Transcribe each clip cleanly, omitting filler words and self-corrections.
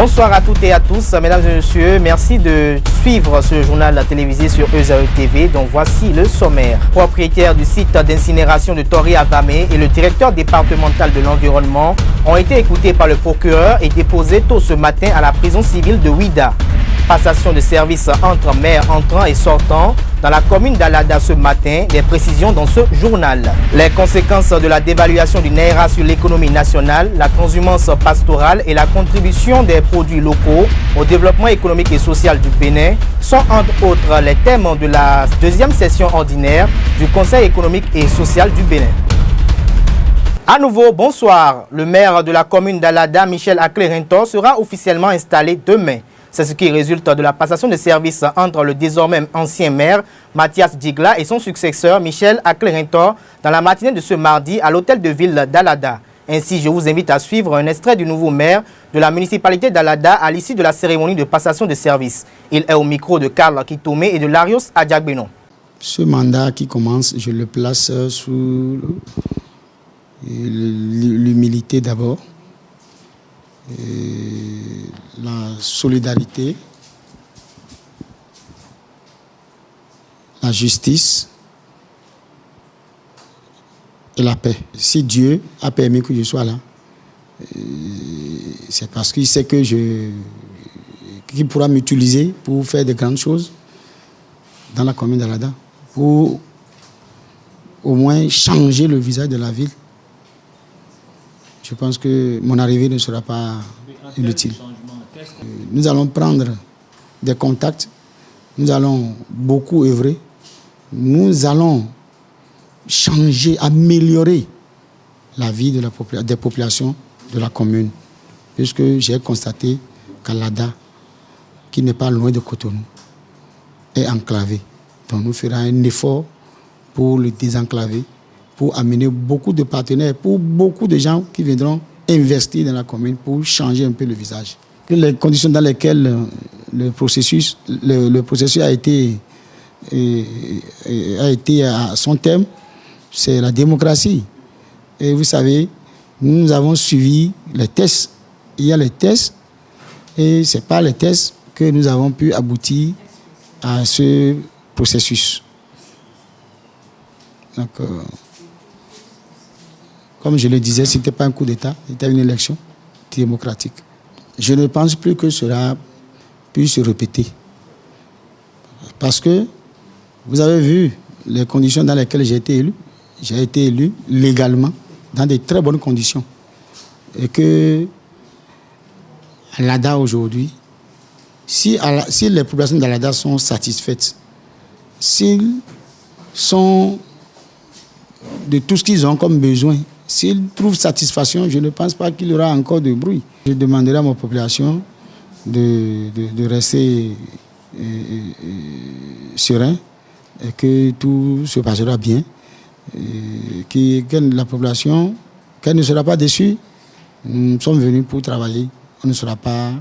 Bonsoir à toutes et à tous, mesdames et messieurs, merci de suivre ce journal télévisé sur EZAE TV, dont voici le sommaire. Propriétaire du site d'incinération de Tori-Avamé et le directeur départemental de l'environnement ont été écoutés par le procureur et déposés tôt ce matin à la prison civile de Ouida. Passation de service entre maires entrants et sortants dans la commune d'Alada ce matin, des précisions dans ce journal. Les conséquences de la dévaluation du Naira sur l'économie nationale, la transhumance pastorale et la contribution des produits locaux au développement économique et social du Bénin sont entre autres les thèmes de la deuxième session ordinaire du Conseil économique et social du Bénin. À nouveau, bonsoir. Le maire de la commune d'Alada, Michel Akle-Rintor, sera officiellement installé demain. C'est ce qui résulte de la passation de service entre le désormais ancien maire Mathias Digla et son successeur Michel Akle-Rintor dans la matinée de ce mardi à l'hôtel de ville d'Alada. Ainsi, je vous invite à suivre un extrait du nouveau maire de la municipalité d'Alada à l'issue de la cérémonie de passation de service. Il est au micro de Karl Kitome et de Larios Adjagbenon. Ce mandat qui commence, je le place sous l'humilité d'abord. La solidarité, la justice et la paix. Si Dieu a permis que je sois là, c'est parce qu'il sait que qu'il pourra m'utiliser pour faire de grandes choses dans la commune d'Alada, pour au moins changer le visage de la ville. Je pense que mon arrivée ne sera pas inutile. Nous allons prendre des contacts, nous allons beaucoup œuvrer, nous allons changer, améliorer la vie des populations de la commune. Puisque j'ai constaté qu'Alada, qui n'est pas loin de Cotonou, est enclavé. Donc nous ferons un effort pour le désenclaver, pour amener beaucoup de partenaires, pour beaucoup de gens qui viendront investir dans la commune pour changer un peu le visage. Les conditions dans lesquelles le processus a été à son terme, c'est la démocratie. Et vous savez, nous avons suivi les tests. Il y a les tests et ce n'est pas les tests que nous avons pu aboutir à ce processus. Donc, comme je le disais, ce n'était pas un coup d'État, c'était une élection démocratique. Je ne pense plus que cela puisse se répéter. Parce que vous avez vu les conditions dans lesquelles j'ai été élu. J'ai été élu légalement, dans de très bonnes conditions. Et que Alada aujourd'hui, si les populations d'Alada sont satisfaites, s'ils sont de tout ce qu'ils ont comme besoin, s'ils trouvent satisfaction, je ne pense pas qu'il y aura encore de bruit. Je demanderai à ma population de rester serein et que tout se passera bien. Que la population, qu'elle ne sera pas déçue. Nous sommes venus pour travailler. On ne sera pas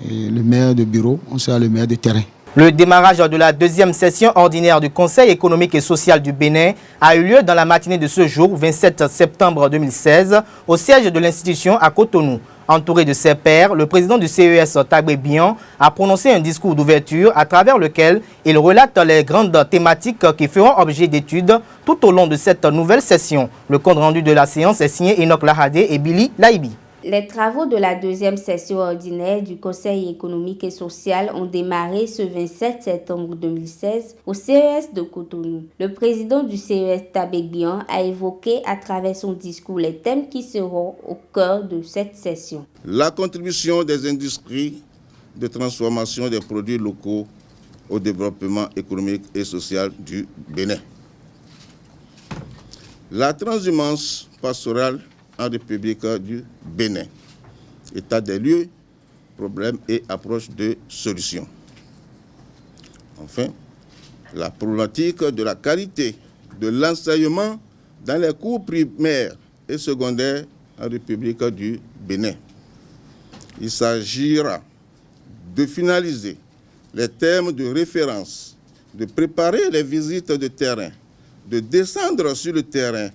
le maire de bureau, on sera le maire de terrain. Le démarrage de la deuxième session ordinaire du Conseil économique et social du Bénin a eu lieu dans la matinée de ce jour, 27 septembre 2016, au siège de l'institution à Cotonou. Entouré de ses pairs, le président du CES Tagbé-Bian a prononcé un discours d'ouverture à travers lequel il relate les grandes thématiques qui feront objet d'études tout au long de cette nouvelle session. Le compte rendu de la séance est signé Enoch Lahadé et Billy Laibi. Les travaux de la deuxième session ordinaire du Conseil économique et social ont démarré ce 27 septembre 2016 au CES de Cotonou. Le président du CES Tagbé-Bian a évoqué à travers son discours les thèmes qui seront au cœur de cette session. La contribution des industries de transformation des produits locaux au développement économique et social du Bénin. La transhumance pastorale en République du Bénin. État des lieux, problèmes et approche de solutions. Enfin, la problématique de la qualité de l'enseignement dans les cours primaires et secondaires en République du Bénin. Il s'agira de finaliser les thèmes de référence, de préparer les visites de terrain, de descendre sur le terrain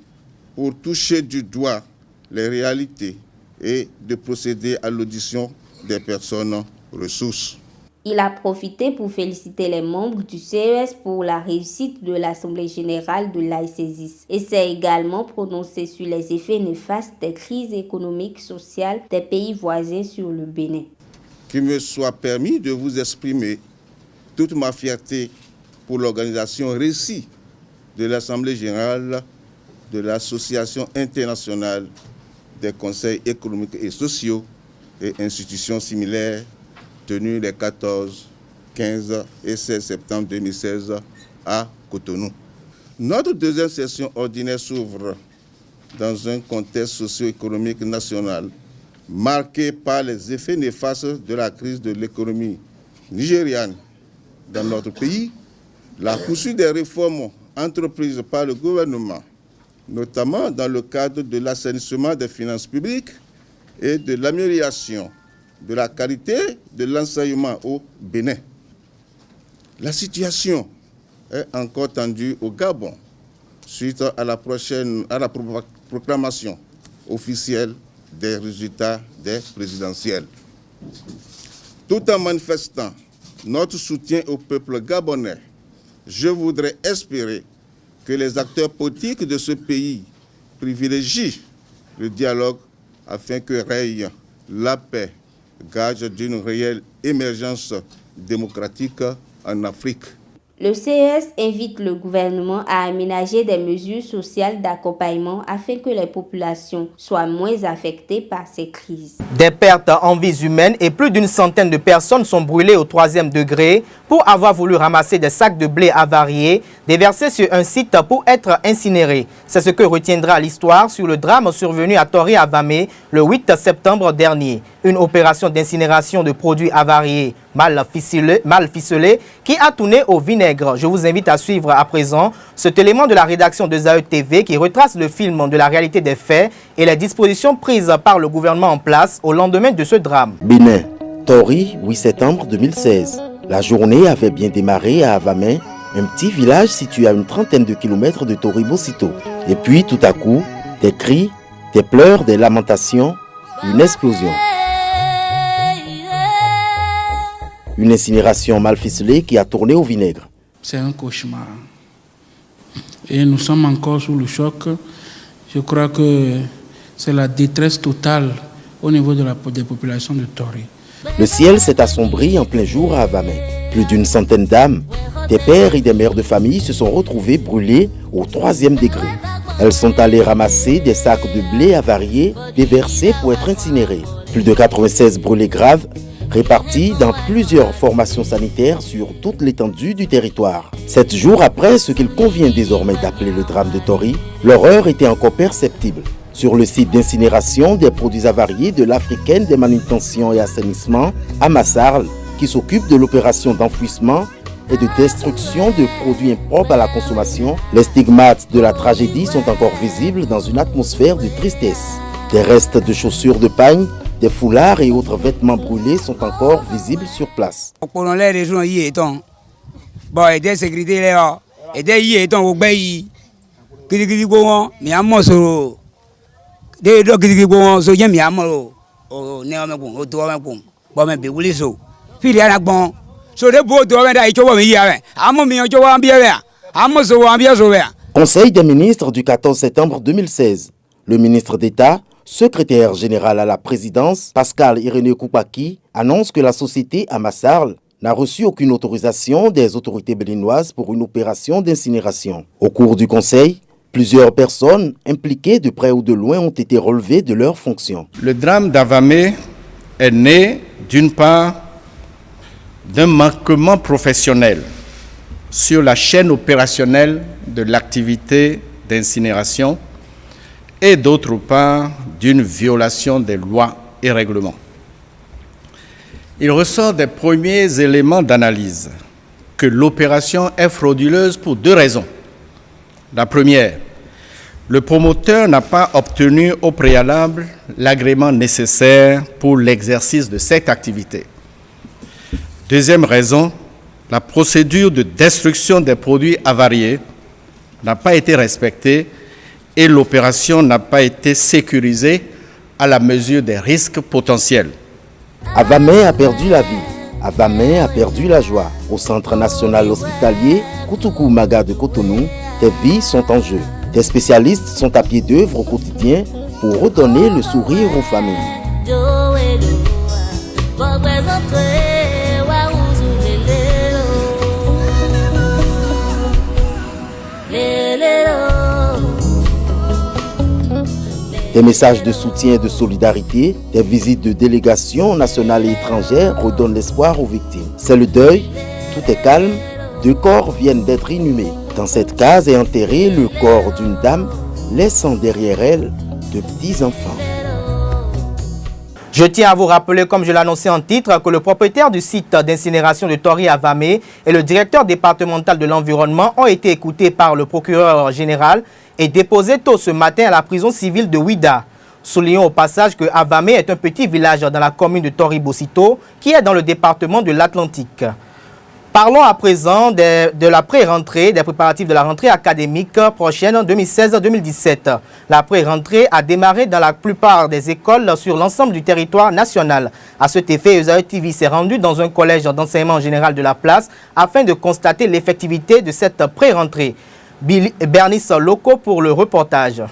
pour toucher du doigt les réalités et de procéder à l'audition des personnes ressources. Il a profité pour féliciter les membres du CES pour la réussite de l'Assemblée générale de l'AICESIS et s'est également prononcé sur les effets néfastes des crises économiques et sociales des pays voisins sur le Bénin. Qu'il me soit permis de vous exprimer toute ma fierté pour l'organisation réussie de l'Assemblée générale de l'Association internationale des conseils économiques et sociaux et institutions similaires tenue les 14, 15 et 16 septembre 2016 à Cotonou. Notre deuxième session ordinaire s'ouvre dans un contexte socio-économique national marqué par les effets néfastes de la crise de l'économie nigériane dans notre pays, la poursuite des réformes entreprises par le gouvernement, notamment dans le cadre de l'assainissement des finances publiques et de l'amélioration de la qualité de l'enseignement au Bénin. La situation est encore tendue au Gabon suite à la proclamation officielle des résultats des présidentielles. Tout en manifestant notre soutien au peuple gabonais, je voudrais espérer que les acteurs politiques de ce pays privilégient le dialogue afin que règne la paix, gage d'une réelle émergence démocratique en Afrique. Le CES invite le gouvernement à aménager des mesures sociales d'accompagnement afin que les populations soient moins affectées par ces crises. Des pertes en vies humaines et plus d'une centaine de personnes sont brûlées au 3e degré pour avoir voulu ramasser des sacs de blé avariés déversés sur un site pour être incinérés. C'est ce que retiendra l'histoire sur le drame survenu à Tori-Avamé le 8 septembre dernier. Une opération d'incinération de produits avariés mal ficelés qui a tourné au vinaigre. Je vous invite à suivre à présent cet élément de la rédaction de ZAE TV qui retrace le film de la réalité des faits et les dispositions prises par le gouvernement en place au lendemain de ce drame. Bénin, Tori, 8 septembre 2016. La journée avait bien démarré à Avamé, un petit village situé à une trentaine de kilomètres de Tori-Bocito. Et puis tout à coup, des cris, des pleurs, des lamentations, une explosion. Une incinération mal ficelée qui a tourné au vinaigre. C'est un cauchemar. Et nous sommes encore sous le choc. Je crois que c'est la détresse totale au niveau des populations de Tori. Le ciel s'est assombri en plein jour à Avamé. Plus d'une centaine d'âmes, des pères et des mères de famille se sont retrouvés brûlés au 3e degré. Elles sont allées ramasser des sacs de blé avariés déversés pour être incinérés. Plus de 96 brûlés graves répartis dans plusieurs formations sanitaires sur toute l'étendue du territoire. 7 jours après ce qu'il convient désormais d'appeler le drame de Tori, l'horreur était encore perceptible. Sur le site d'incinération des produits avariés de l'Africaine des manutentions et assainissement, à Massarl, qui s'occupe de l'opération d'enfouissement et de destruction de produits impropres à la consommation, les stigmates de la tragédie sont encore visibles dans une atmosphère de tristesse. Des restes de chaussures de pagne, des foulards et autres vêtements brûlés sont encore visibles sur place. Conseil des ministres du 14 septembre 2016. Le ministre d'État, secrétaire général à la présidence, Pascal Irénée Koupaki, annonce que la société à Massarl n'a reçu aucune autorisation des autorités béninoises pour une opération d'incinération. Au cours du conseil, plusieurs personnes impliquées de près ou de loin ont été relevées de leurs fonctions. Le drame d'Avamé est né d'une part d'un manquement professionnel sur la chaîne opérationnelle de l'activité d'incinération et d'autre part d'une violation des lois et règlements. Il ressort des premiers éléments d'analyse que l'opération est frauduleuse pour 2 raisons. La première, le promoteur n'a pas obtenu au préalable l'agrément nécessaire pour l'exercice de cette activité. Deuxième raison, la procédure de destruction des produits avariés n'a pas été respectée et l'opération n'a pas été sécurisée à la mesure des risques potentiels. Avamé a perdu la vie. Avamé a perdu la joie. Au Centre national hospitalier Koutoukou Maga de Cotonou, des vies sont en jeu. Des spécialistes sont à pied d'œuvre au quotidien pour redonner le sourire aux familles. Des messages de soutien et de solidarité, des visites de délégations nationales et étrangères redonnent l'espoir aux victimes. C'est le deuil, tout est calme, 2 corps viennent d'être inhumés. Dans cette case est enterré le corps d'une dame, laissant derrière elle de petits-enfants. Je tiens à vous rappeler, comme je l'annonçais en titre, que le propriétaire du site d'incinération de Tori à Vamé et le directeur départemental de l'environnement ont été écoutés par le procureur général et déposés tôt ce matin à la prison civile de Ouida. Soulignons au passage que Avamé est un petit village dans la commune de Tori-Bocito qui est dans le département de l'Atlantique. Parlons à présent de la pré-rentrée, des préparatifs de la rentrée académique prochaine 2016-2017. La pré-rentrée a démarré dans la plupart des écoles sur l'ensemble du territoire national. À cet effet, ESAE TV s'est rendu dans un collège d'enseignement général de la place afin de constater l'effectivité de cette pré-rentrée. Bernice Loco pour le reportage.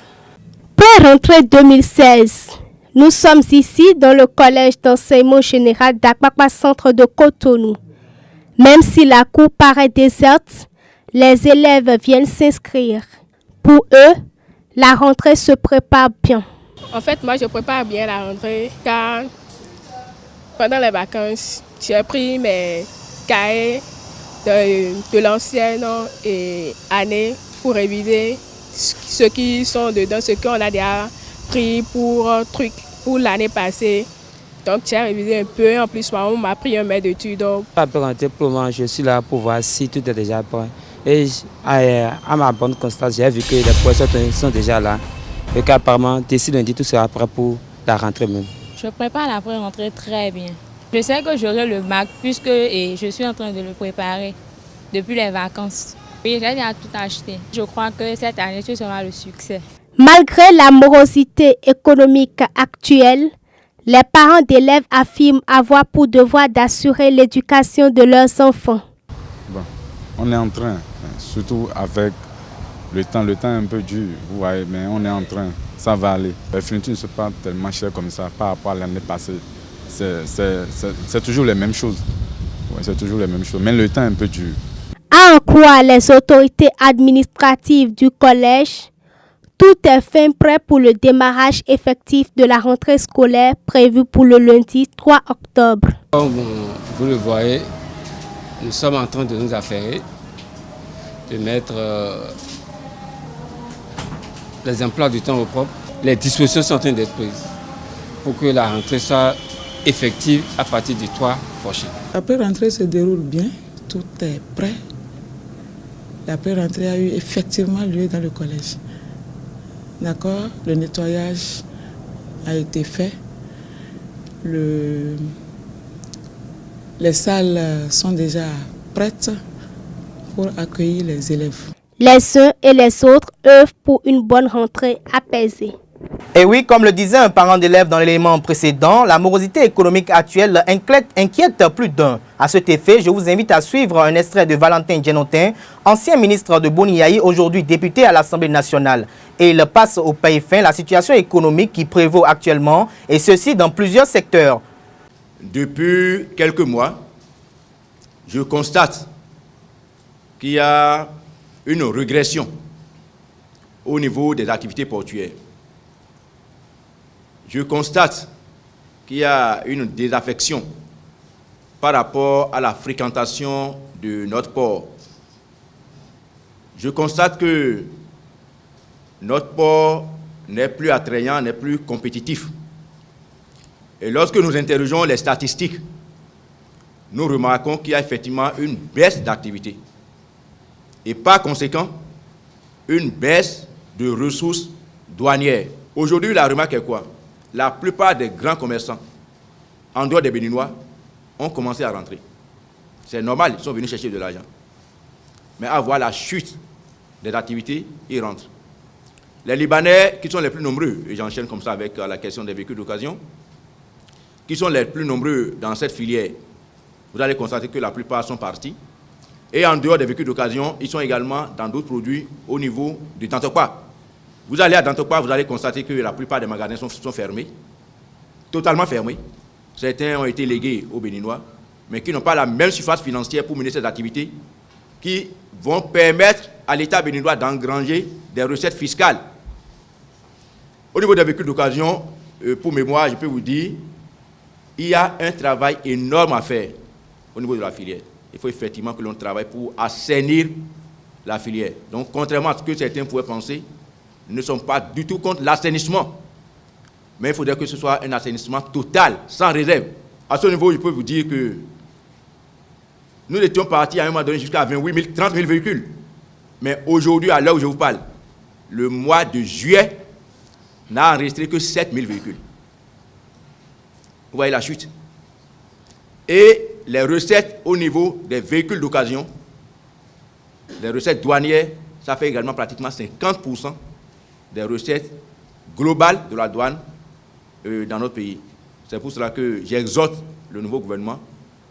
Pré-rentrée 2016. Nous sommes ici dans le collège d'enseignement général d'Akpakpa Centre de Cotonou. Même si la cour paraît déserte, les élèves viennent s'inscrire. Pour eux, la rentrée se prépare bien. En fait, moi, je prépare bien la rentrée car pendant les vacances, j'ai pris mes cahiers de l'ancienne année pour réviser ce qui sont dedans, ce qu'on a déjà pris pour l'année passée. Donc j'ai révisé un peu, en plus on m'a pris un maître d'études. Après rentrer pour le moment, je suis là pour voir si tout est déjà prêt. Et à ma bonne constance, j'ai vu que les professeurs sont déjà là. Et qu'apparemment, d'ici lundi, tout sera prêt pour la rentrée même. Je prépare la pré-rentrée très bien. Je sais que j'aurai le bac puisque je suis en train de le préparer depuis les vacances. Oui, j'ai déjà tout acheté. Je crois que cette année, ce sera le succès. Malgré la morosité économique actuelle, les parents d'élèves affirment avoir pour devoir d'assurer l'éducation de leurs enfants. Bon, on est en train, surtout avec le temps est un peu dur, vous voyez, mais on est en train, ça va aller. Les fournitures ne sont pas tellement chères comme ça par rapport à l'année passée. C'est toujours les mêmes choses. Ouais, c'est toujours les mêmes choses, mais le temps est un peu dur. À en croire les autorités administratives du collège, tout est fin prêt pour le démarrage effectif de la rentrée scolaire prévue pour le lundi 3 octobre. Comme vous le voyez, nous sommes en train de nous affairer, de mettre les emplois du temps au propre. Les dispositions sont en train d'être prises pour que la rentrée soit effective à partir du 3 prochain. La pré-rentrée se déroule bien, tout est prêt. La pré-rentrée a eu effectivement lieu dans le collège. D'accord, le nettoyage a été fait. Les salles sont déjà prêtes pour accueillir les élèves. Les uns et les autres œuvrent pour une bonne rentrée apaisée. Et oui, comme le disait un parent d'élève dans l'élément précédent, la morosité économique actuelle inquiète plus d'un. À cet effet, je vous invite à suivre un extrait de Valentin Djenotin, ancien ministre de Boniaï, aujourd'hui député à l'Assemblée nationale. Et il passe au pays fin la situation économique qui prévaut actuellement, et ceci dans plusieurs secteurs. Depuis quelques mois, je constate qu'il y a une régression au niveau des activités portuaires. Je constate qu'il y a une désaffection par rapport à la fréquentation de notre port. Je constate que notre port n'est plus attrayant, n'est plus compétitif. Et lorsque nous interrogeons les statistiques, nous remarquons qu'il y a effectivement une baisse d'activité. Et par conséquent, une baisse de ressources douanières. Aujourd'hui, la remarque est quoi? La plupart des grands commerçants, en dehors des Béninois, ont commencé à rentrer. C'est normal, ils sont venus chercher de l'argent. Mais à voir la chute des activités, ils rentrent. Les Libanais, qui sont les plus nombreux, et j'enchaîne comme ça avec la question des véhicules d'occasion, qui sont les plus nombreux dans cette filière, vous allez constater que la plupart sont partis. Et en dehors des véhicules d'occasion, ils sont également dans d'autres produits au niveau du Dantokpa. Vous allez à Dantokpa, vous allez constater que la plupart des magasins sont fermés, totalement fermés. Certains ont été légués aux Béninois, mais qui n'ont pas la même surface financière pour mener ces activités, qui vont permettre à l'État béninois d'engranger des recettes fiscales. Au niveau des véhicules d'occasion, pour mémoire, je peux vous dire, il y a un travail énorme à faire au niveau de la filière. Il faut effectivement que l'on travaille pour assainir la filière. Donc, contrairement à ce que certains pouvaient penser, nous ne sommes pas du tout contre l'assainissement. Mais il faudrait que ce soit un assainissement total, sans réserve. À ce niveau, je peux vous dire que nous étions partis à un moment donné jusqu'à 28 000, 30 000 véhicules. Mais aujourd'hui, à l'heure où je vous parle, le mois de juillet n'a enregistré que 7 000 véhicules. Vous voyez la chute. Et les recettes au niveau des véhicules d'occasion, les recettes douanières, ça fait également pratiquement 50% des recettes globales de la douane dans notre pays. C'est pour cela que j'exhorte le nouveau gouvernement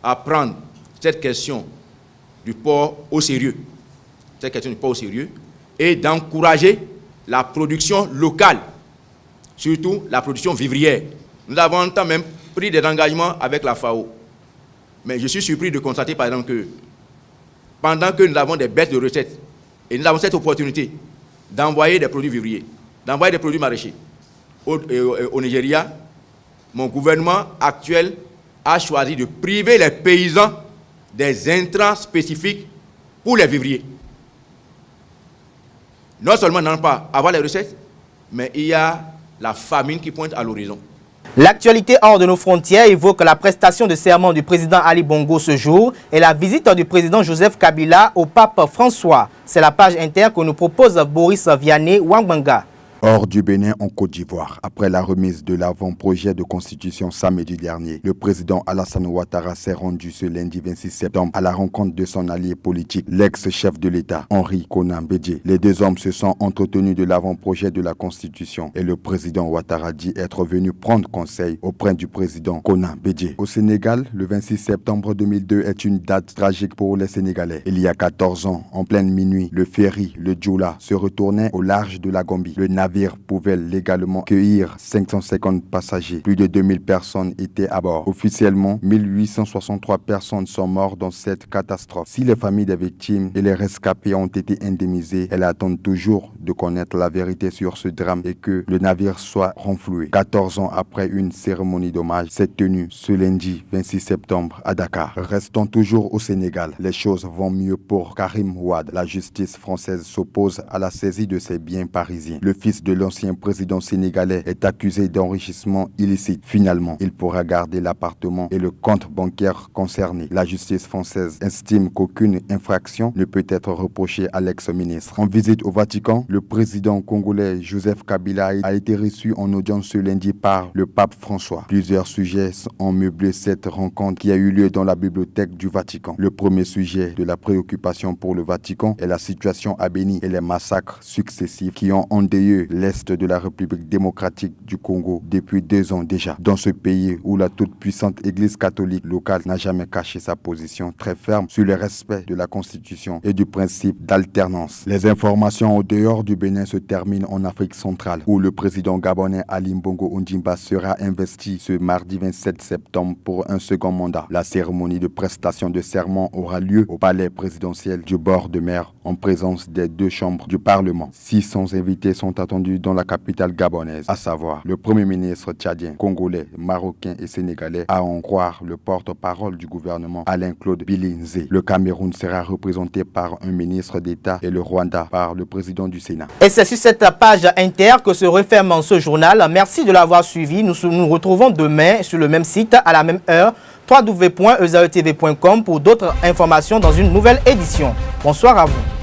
à prendre cette question du port au sérieux, et d'encourager la production locale, surtout la production vivrière. Nous avons en temps même pris des engagements avec la FAO. Mais je suis surpris de constater, par exemple, que pendant que nous avons des baisses de recettes, et nous avons cette opportunité d'envoyer des produits vivriers, d'envoyer des produits maraîchers au Nigeria, mon gouvernement actuel a choisi de priver les paysans des intrants spécifiques pour les vivriers. Non seulement n'allons pas avoir les recettes, mais il y a la famine qui pointe à l'horizon. L'actualité hors de nos frontières évoque la prestation de serment du président Ali Bongo ce jour et la visite du président Joseph Kabila au pape François. C'est la page inter que nous propose Boris Vianney Wangbanga. Hors du Bénin en Côte d'Ivoire, après la remise de l'avant-projet de constitution samedi dernier, le président Alassane Ouattara s'est rendu ce lundi 26 septembre à la rencontre de son allié politique, l'ex-chef de l'État, Henri Konan Bédié. Les deux hommes se sont entretenus de l'avant-projet de la constitution et le président Ouattara dit être venu prendre conseil auprès du président Konan Bédié. Au Sénégal, le 26 septembre 2002 est une date tragique pour les Sénégalais. Il y a 14 ans, en pleine minuit, le ferry, le Djoula, se retournait au large de la Gambie. Le navire pouvait légalement cueillir 550 passagers. Plus de 2000 personnes étaient à bord. Officiellement, 1863 personnes sont mortes dans cette catastrophe. Si les familles des victimes et les rescapés ont été indemnisés, elles attendent toujours de connaître la vérité sur ce drame et que le navire soit renfloué. 14 ans après une cérémonie d'hommage s'est tenue ce lundi 26 septembre à Dakar. Restons toujours au Sénégal. Les choses vont mieux pour Karim Wade. La justice française s'oppose à la saisie de ses biens parisiens. Le fils de l'ancien président sénégalais est accusé d'enrichissement illicite. Finalement, il pourra garder l'appartement et le compte bancaire concerné. La justice française estime qu'aucune infraction ne peut être reprochée à l'ex-ministre. En visite au Vatican, le président congolais Joseph Kabila a été reçu en audience ce lundi par le pape François. Plusieurs sujets ont meublé cette rencontre qui a eu lieu dans la bibliothèque du Vatican. Le premier sujet de la préoccupation pour le Vatican est la situation à Béni et les massacres successifs qui ont endeuillé l'Est de la République démocratique du Congo depuis 2 ans déjà. Dans ce pays où la toute-puissante Église catholique locale n'a jamais caché sa position très ferme sur le respect de la Constitution et du principe d'alternance. Les informations au dehors du Bénin se terminent en Afrique centrale où le président gabonais Ali Bongo Ondimba sera investi ce mardi 27 septembre pour un second mandat. La cérémonie de prestation de serment aura lieu au palais présidentiel du bord de mer en présence des 2 chambres du Parlement. 600 invités sont attendus dans la capitale gabonaise, à savoir le premier ministre tchadien, congolais, marocain et sénégalais, à en croire le porte-parole du gouvernement Alain-Claude Bilinzé. Le Cameroun sera représenté par un ministre d'État et le Rwanda par le président du Sénat. Et c'est sur cette page inter que se referme ce journal. Merci de l'avoir suivi. Nous nous retrouvons demain sur le même site à la même heure, www.ezaetv.com pour d'autres informations dans une nouvelle édition. Bonsoir à vous.